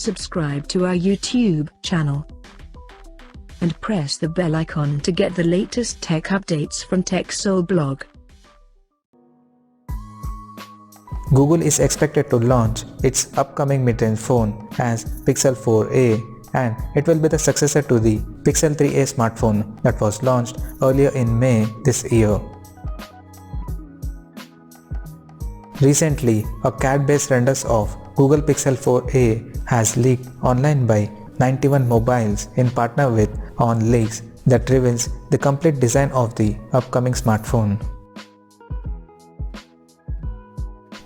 subscribe to our YouTube channel and press the bell icon to get the latest tech updates from TechSole Blog. Google is expected to launch its upcoming mid-range phone as Pixel 4a, and it will be the successor to the Pixel 3a smartphone that was launched earlier in May this year. Recently, a CAD-based renders of Google Pixel 4a has leaked online by 91 Mobiles in partner with OnLeaks that reveals the complete design of the upcoming smartphone.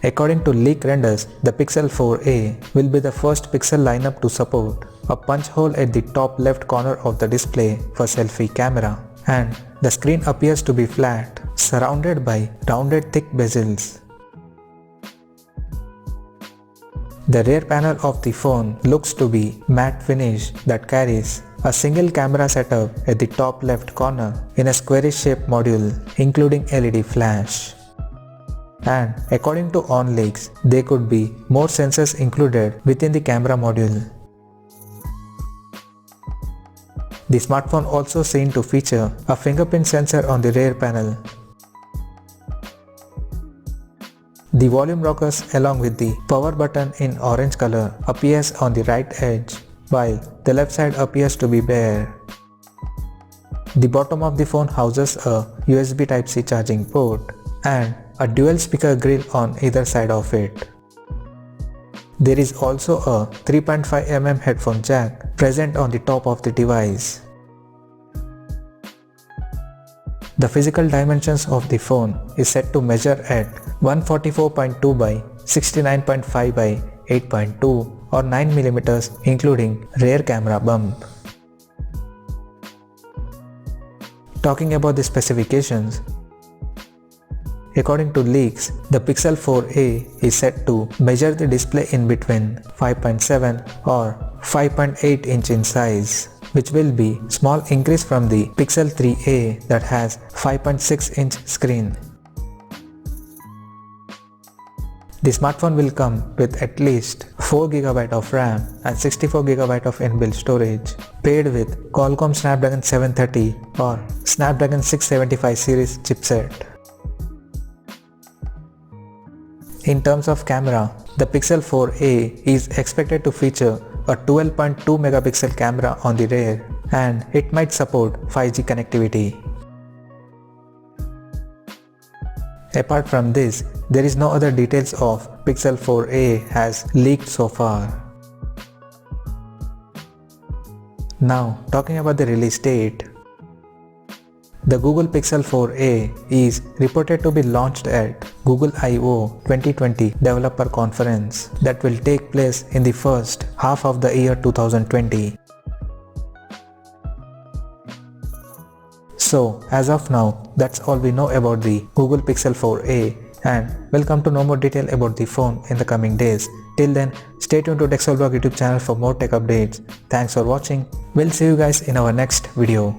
According to leak renders, the Pixel 4a will be the first Pixel lineup to support a punch hole at the top left corner of the display for selfie camera, and the screen appears to be flat, surrounded by rounded thick bezels. The rear panel of the phone looks to be matte finish that carries a single camera setup at the top left corner in a squarish shaped module including LED flash. And according to OnLeaks, there could be more sensors included within the camera module. The smartphone also seen to feature a fingerprint sensor on the rear panel. The volume rockers along with the power button in orange color appears on the right edge, while the left side appears to be bare. The bottom of the phone houses a USB Type-C charging port and a dual speaker grill on either side of it. There is also a 3.5mm headphone jack present on the top of the device. The physical dimensions of the phone is set to measure at 144.2 by 69.5 by 8.2 or 9mm including rear camera bump. Talking about the specifications, according to leaks, the Pixel 4a is set to measure the display in between 5.7 or 5.8 inch in size, which will be small increase from the Pixel 3a that has 5.6 inch screen. The smartphone will come with at least 4GB of RAM and 64GB of inbuilt storage, paired with Qualcomm Snapdragon 730 or Snapdragon 675 series chipset. In terms of camera, the Pixel 4a is expected to feature a 12.2 megapixel camera on the rear, and it might support 5G connectivity. Apart from this, there is no other details of Pixel 4a has leaked so far. Now, talking about the release date. The Google Pixel 4a is reported to be launched at Google I/O 2020 Developer Conference that will take place in the first half of the year 2020. So, as of now, that's all we know about the Google Pixel 4a, and we'll come to know more detail about the phone in the coming days. Till then, stay tuned to TechSole Blog YouTube channel for more tech updates. Thanks for watching. We'll see you guys in our next video.